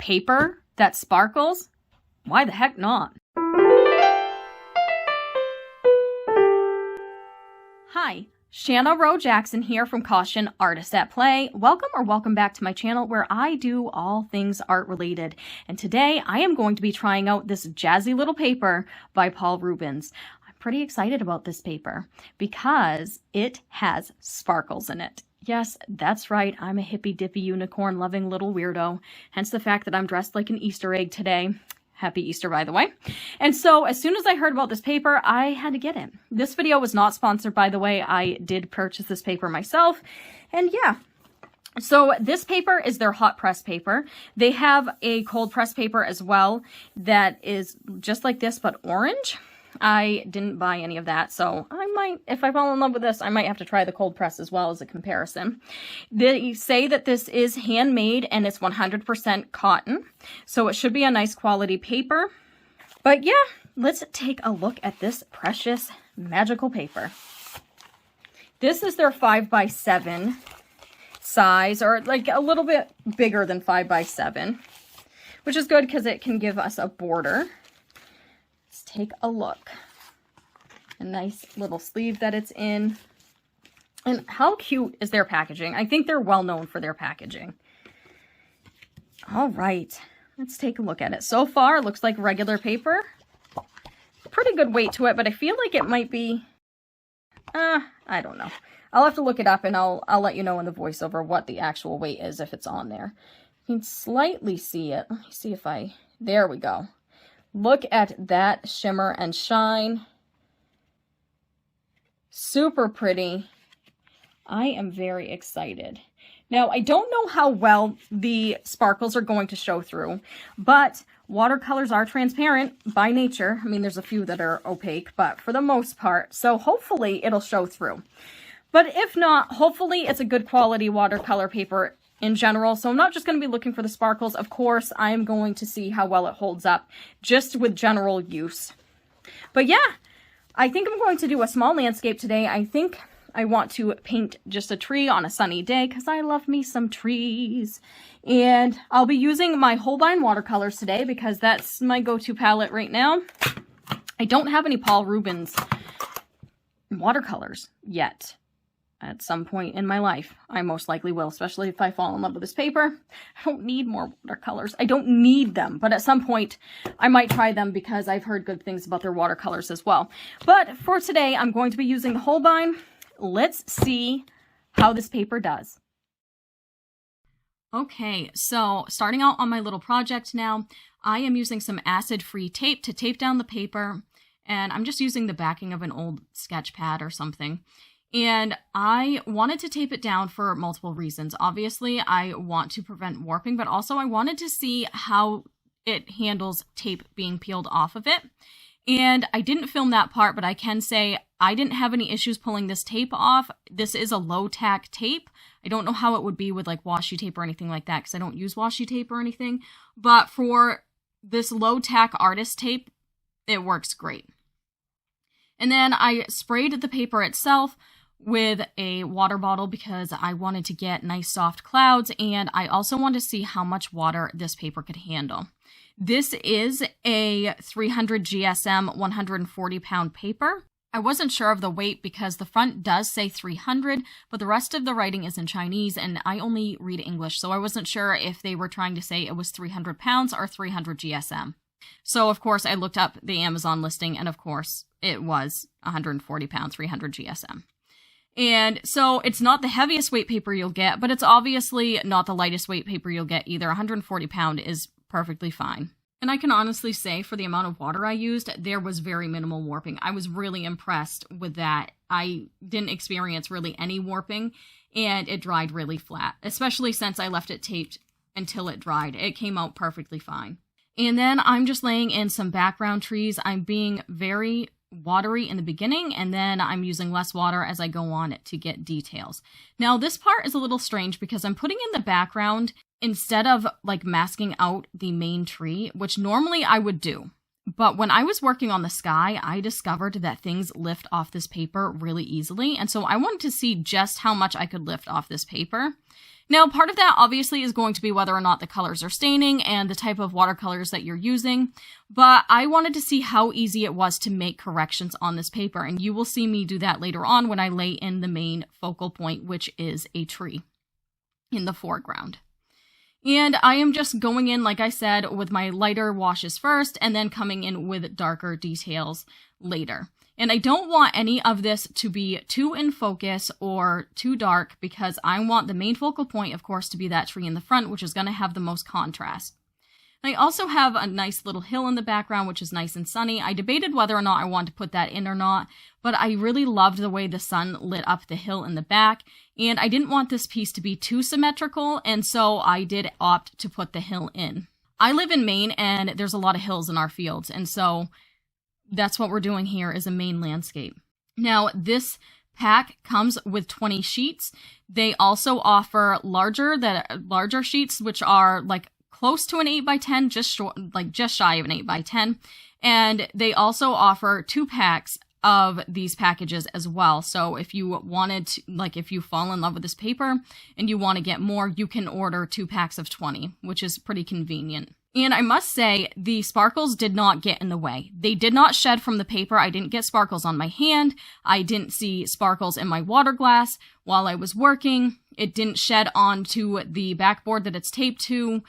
paper that sparkles? Why the heck not? Hi, Shanna Rowe Jackson here from Caution Artist at Play. Welcome back to my channel where I do all things art related. And today I am going to be trying out this jazzy little paper by Paul Rubens. I'm pretty excited about this paper because it has sparkles in it. Yes, that's right. I'm a hippy-dippy unicorn-loving little weirdo. Hence the fact that I'm dressed like an Easter egg today. Happy Easter, by the way. And so as soon as I heard about this paper, I had to get it. This video was not sponsored, by the way. I did purchase this paper myself. And yeah. So this paper is their hot press paper. They have a cold press paper as well that is just like this, but orange. I didn't buy any of that, so I might, if I fall in love with this, I might have to try the cold press as well as a comparison. They say that this is handmade and it's 100% cotton, so it should be a nice quality paper. But yeah, let's take a look at this precious magical paper. This is their 5x7 size, or like a little bit bigger than 5x7, which is good because it can give us a border. Take a look. A nice little sleeve that it's in. And how cute is their packaging? I think they're well known for their packaging. All right, let's take a look at it. So far, it looks like regular paper. Pretty good weight to it, but I feel like it might be, I don't know. I'll have to look it up and I'll let you know in the voiceover what the actual weight is if it's on there. You can slightly see it. Let me see if there we go. Look at that shimmer and shine. Super pretty. I am very excited. Now, I don't know how well the sparkles are going to show through, but watercolors are transparent by nature. I mean, there's a few that are opaque, but for the most part, so hopefully it'll show through. But if not, hopefully it's a good quality watercolor paper in general. So I'm not just going to be looking for the sparkles. Of course, I'm going to see how well it holds up just with general use. But yeah, I think I'm going to do a small landscape today. I think I want to paint just a tree on a sunny day because I love me some trees. And I'll be using my Holbein watercolors today because that's my go-to palette right now. I don't have any Paul Rubens watercolors yet. At some point in my life, I most likely will, especially if I fall in love with this paper. I don't need more watercolors. I don't need them, but at some point I might try them because I've heard good things about their watercolors as well. But for today, I'm going to be using the Holbein. Let's see how this paper does. Okay, so starting out on my little project now, I am using some acid-free tape to tape down the paper, and I'm just using the backing of an old sketch pad or something. And I wanted to tape it down for multiple reasons. Obviously, I want to prevent warping, but also I wanted to see how it handles tape being peeled off of it. And I didn't film that part, but I can say I didn't have any issues pulling this tape off. This is a low-tack tape. I don't know how it would be with like washi tape or anything like that because I don't use washi tape or anything. But for this low-tack artist tape, it works great. And then I sprayed the paper itself with a water bottle because I wanted to get nice soft clouds, and I also wanted to see how much water this paper could handle. This is a 300 GSM 140 pound paper. I wasn't sure of the weight because the front does say 300, but the rest of the writing is in Chinese and I only read English, so I wasn't sure if they were trying to say it was 300 pounds or 300 GSM. So of course I looked up the Amazon listing and of course it was 140 pounds, 300 GSM. And so it's not the heaviest weight paper you'll get, but it's obviously not the lightest weight paper you'll get either. 140 pound is perfectly fine. And I can honestly say for the amount of water I used, there was very minimal warping. I was really impressed with that. I didn't experience really any warping and it dried really flat, especially since I left it taped until it dried. It came out perfectly fine. And then I'm just laying in some background trees. I'm being very watery in the beginning, and then I'm using less water as I go on to get details. Now, this part is a little strange because I'm putting in the background instead of like masking out the main tree, which normally I would do. But when I was working on the sky, I discovered that things lift off this paper really easily, and so I wanted to see just how much I could lift off this paper. Now, part of that obviously is going to be whether or not the colors are staining and the type of watercolors that you're using, but I wanted to see how easy it was to make corrections on this paper, and you will see me do that later on when I lay in the main focal point, which is a tree in the foreground. And I am just going in, like I said, with my lighter washes first, and then coming in with darker details later. And I don't want any of this to be too in focus or too dark, because I want the main focal point, of course, to be that tree in the front, which is going to have the most contrast. And I also have a nice little hill in the background, which is nice and sunny. I debated whether or not I wanted to put that in or not, but I really loved the way the sun lit up the hill in the back, and I didn't want this piece to be too symmetrical, and so I did opt to put the hill in. I live in Maine, and there's a lot of hills in our fields, and so that's what we're doing here, is a Maine landscape. Now, this pack comes with 20 sheets. They also offer larger sheets, which are like close to an 8x10, just shy of an 8x10. And they also offer 2 packs of these packages as well. So if you wanted to, if you fall in love with this paper and you want to get more, you can order 2 packs of 20, which is pretty convenient. And I must say, the sparkles did not get in the way. They did not shed from the paper. I didn't get sparkles on my hand. I didn't see sparkles in my water glass while I was working. It didn't shed onto the backboard that it's taped to.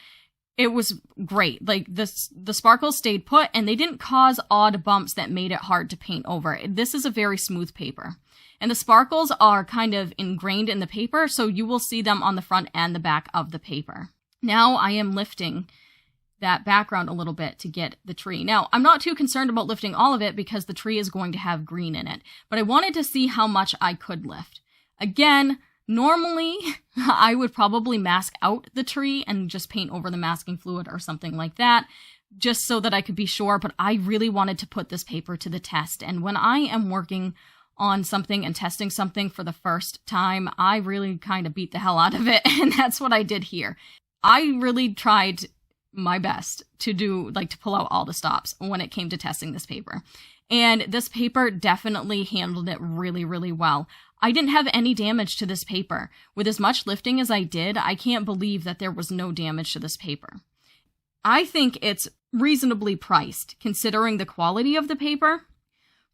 It was great. The sparkles stayed put, and they didn't cause odd bumps that made it hard to paint over. This is a very smooth paper. And the sparkles are kind of ingrained in the paper, so you will see them on the front and the back of the paper. Now I am lifting that background a little bit to get the tree. Now, I'm not too concerned about lifting all of it because the tree is going to have green in it, but I wanted to see how much I could lift. Again, normally I would probably mask out the tree and just paint over the masking fluid or something like that, just so that I could be sure, but I really wanted to put this paper to the test. And when I am working on something and testing something for the first time, I really kind of beat the hell out of it, and that's what I did here. I really tried my best to pull out all the stops when it came to testing this paper. And this paper definitely handled it really, really well. I didn't have any damage to this paper. With as much lifting as I did, I can't believe that there was no damage to this paper. I think it's reasonably priced, considering the quality of the paper.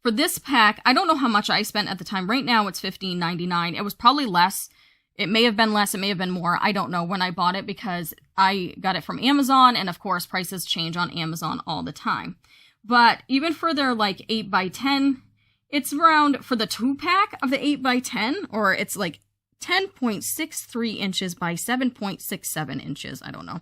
For this pack, I don't know how much I spent at the time. Right now, it's $15.99. It was probably less. It may have been less, it may have been more, I don't know when I bought it, because I got it from Amazon, and of course prices change on Amazon all the time. But even for their 8x10, it's around, for the 2-pack of the 8x10, or it's 10.63 inches by 7.67 inches, I don't know.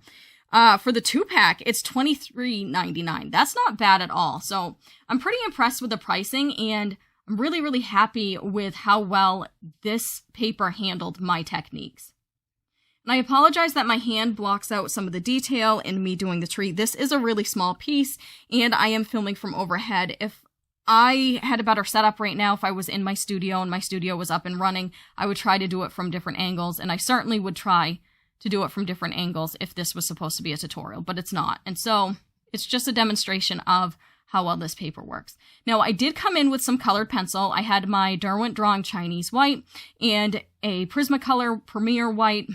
For the 2-pack, it's $23.99. That's not bad at all. So I'm pretty impressed with the pricing, and I'm really, really happy with how well this paper handled my techniques. And I apologize that my hand blocks out some of the detail in me doing the tree. This is a really small piece, and I am filming from overhead. If I had a better setup right now, if I was in my studio and my studio was up and running, I would try to do it from different angles, and I certainly would try to do it from different angles if this was supposed to be a tutorial, but it's not. And so it's just a demonstration of how well this paper works. Now, I did come in with some colored pencil. I had my Derwent Drawing Chinese White and a Prismacolor Premier White,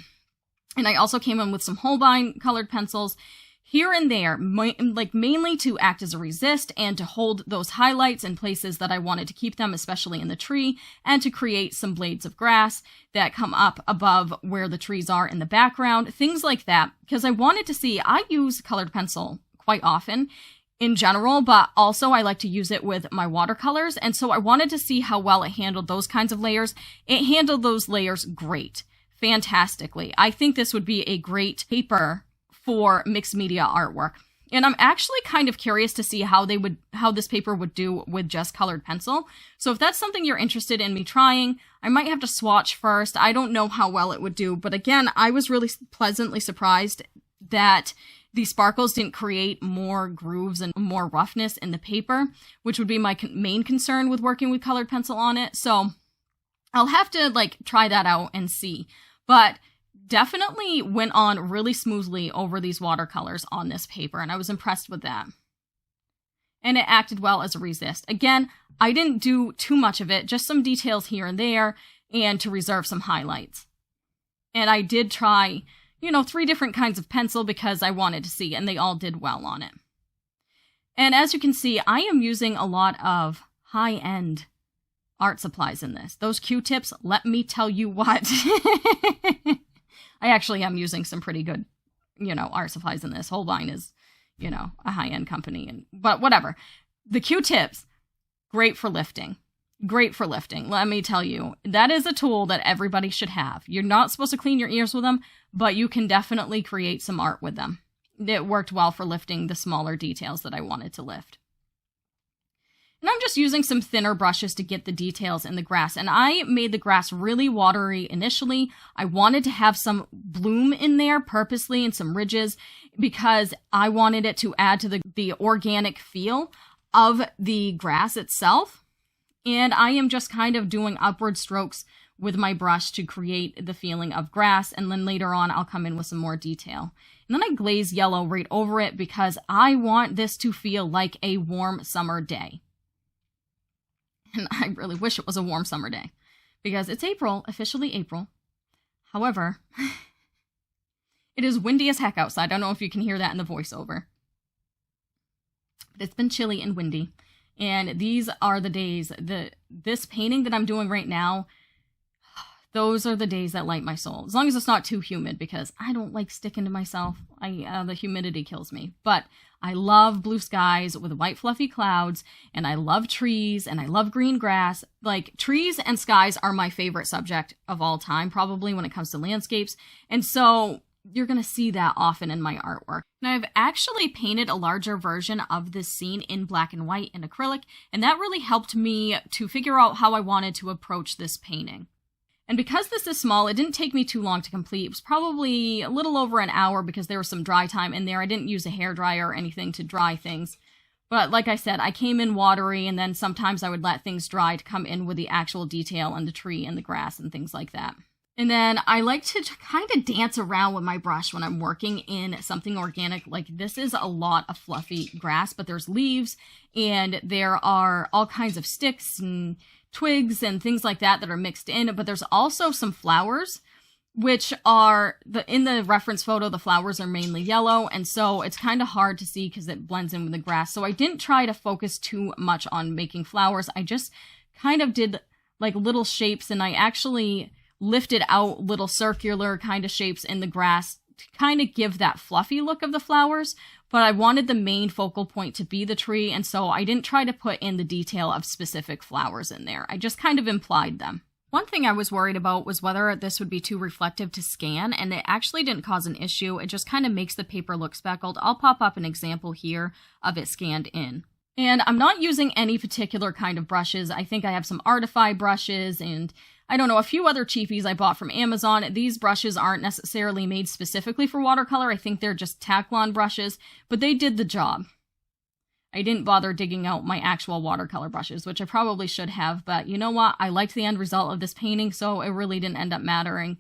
and I also came in with some Holbein colored pencils here and there, mainly to act as a resist and to hold those highlights in places that I wanted to keep them, especially in the tree, and to create some blades of grass that come up above where the trees are in the background, things like that, because I wanted to see, I use colored pencil quite often, in general, but also I like to use it with my watercolors, and so I wanted to see how well it handled those kinds of layers. It handled those layers great, fantastically. I think this would be a great paper for mixed media artwork, and I'm actually kind of curious to see how this paper would do with just colored pencil. So if that's something you're interested in me trying, I might have to swatch first. I don't know how well it would do, but again, I was really pleasantly surprised that the sparkles didn't create more grooves and more roughness in the paper, which would be my main concern with working with colored pencil on it. So I'll have to try that out and see. But definitely went on really smoothly over these watercolors on this paper, and I was impressed with that. And it acted well as a resist. Again, I didn't do too much of it, just some details here and there, and to reserve some highlights. And I did try, 3 different kinds of pencil because I wanted to see, and they all did well on it. And as you can see, I am using a lot of high-end art supplies in this. Those Q-tips, let me tell you what. I actually am using some pretty good, art supplies in this. Holbein is, a high-end company, but whatever. The Q-tips, great for lifting. Great for lifting. Let me tell you, that is a tool that everybody should have. You're not supposed to clean your ears with them, but you can definitely create some art with them. It worked well for lifting the smaller details that I wanted to lift. And I'm just using some thinner brushes to get the details in the grass. And I made the grass really watery initially. I wanted to have some bloom in there purposely and some ridges because I wanted it to add to the organic feel of the grass itself. And I am just kind of doing upward strokes with my brush to create the feeling of grass. And then later on, I'll come in with some more detail. And then I glaze yellow right over it because I want this to feel like a warm summer day. And I really wish it was a warm summer day because it's April, officially April. However, it is windy as heck outside. I don't know if you can hear that in the voiceover. But it's been chilly and windy. And these are the days, this painting that I'm doing right now, those are the days that light my soul. As long as it's not too humid, because I don't like sticking to myself. The humidity kills me. But I love blue skies with white fluffy clouds, and I love trees, and I love green grass. Like, trees and skies are my favorite subject of all time, probably when it comes to landscapes. And so you're going to see that often in my artwork. And I've actually painted a larger version of this scene in black and white and acrylic, and that really helped me to figure out how I wanted to approach this painting. And because this is small, it didn't take me too long to complete. It was probably a little over an hour because there was some dry time in there. I didn't use a hairdryer or anything to dry things. But like I said, I came in watery, and then sometimes I would let things dry to come in with the actual detail on the tree and the grass and things like that. And then I like to kind of dance around with my brush when I'm working in something organic. Like, this is a lot of fluffy grass, but there's leaves, and there are all kinds of sticks and twigs and things like that that are mixed in. But there's also some flowers, which are, in the reference photo, the flowers are mainly yellow, and so it's kind of hard to see because it blends in with the grass. So I didn't try to focus too much on making flowers. I just kind of did like little shapes, and I actually lifted out little circular kind of shapes in the grass to kind of give that fluffy look of the flowers, but I wanted the main focal point to be the tree, and so I didn't try to put in the detail of specific flowers in there. I just kind of implied them. One thing I was worried about was whether this would be too reflective to scan, and it actually didn't cause an issue. It just kind of makes the paper look speckled. I'll pop up an example here of it scanned in. And I'm not using any particular kind of brushes. I think I have some Artify brushes and I don't know, a few other cheapies I bought from Amazon. These brushes aren't necessarily made specifically for watercolor. I think they're just Taklon brushes, but they did the job. I didn't bother digging out my actual watercolor brushes, which I probably should have, but you know what? I liked the end result of this painting, so it really didn't end up mattering.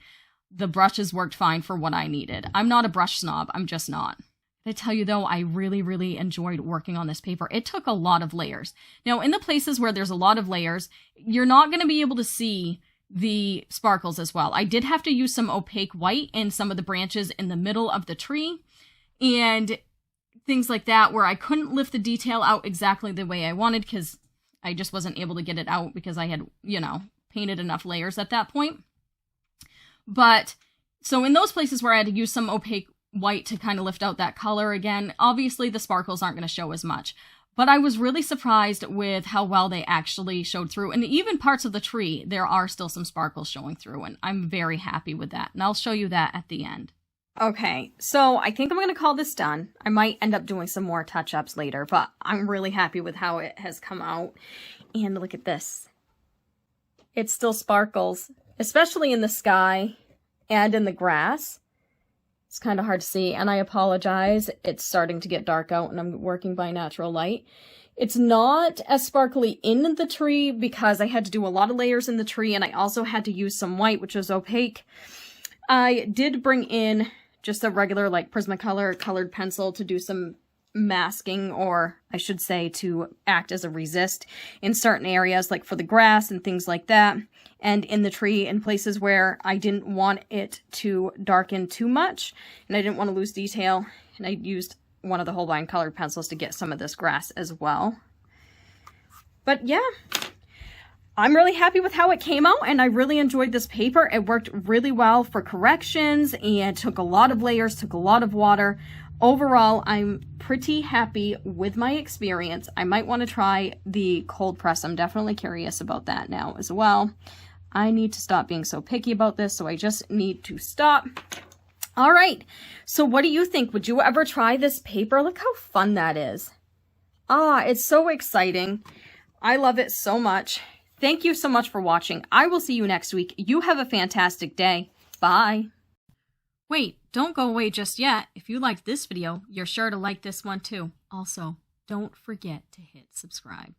The brushes worked fine for what I needed. I'm not a brush snob. I'm just not. I tell you though, I really, really enjoyed working on this paper. It took a lot of layers. Now, in the places where there's a lot of layers, you're not going to be able to see the sparkles as well. I did have to use some opaque white in some of the branches in the middle of the tree and things like that where I couldn't lift the detail out exactly the way I wanted because I just wasn't able to get it out because I had, painted enough layers at that point. But so in those places where I had to use some opaque white to kind of lift out that color again, obviously the sparkles aren't going to show as much. But I was really surprised with how well they actually showed through. And even parts of the tree, there are still some sparkles showing through. And I'm very happy with that. And I'll show you that at the end. Okay, so I think I'm going to call this done. I might end up doing some more touch-ups later, but I'm really happy with how it has come out. And look at this. It still sparkles, especially in the sky and in the grass. It's kind of hard to see, and I apologize. It's starting to get dark out, and I'm working by natural light. It's not as sparkly in the tree because I had to do a lot of layers in the tree, and I also had to use some white, which was opaque. I did bring in just a regular, Prismacolor colored pencil to do some masking, or I should say to act as a resist in certain areas, like for the grass and things like that, and in the tree in places where I didn't want it to darken too much and I didn't want to lose detail. And I used one of the Holbein colored pencils to get some of this grass as well. But yeah, I'm really happy with how it came out, and I really enjoyed this paper. It worked really well for corrections and took a lot of layers, took a lot of water. Overall, I'm pretty happy with my experience. I might want to try the cold press. I'm definitely curious about that now as well. I need to stop being so picky about this, so I just need to stop. All right, so what do you think? Would you ever try this paper? Look how fun that is. Ah, it's so exciting. I love it so much. Thank you so much for watching. I will see you next week. You have a fantastic day. Bye. Wait, don't go away just yet. If you liked this video, you're sure to like this one too. Also, don't forget to hit subscribe.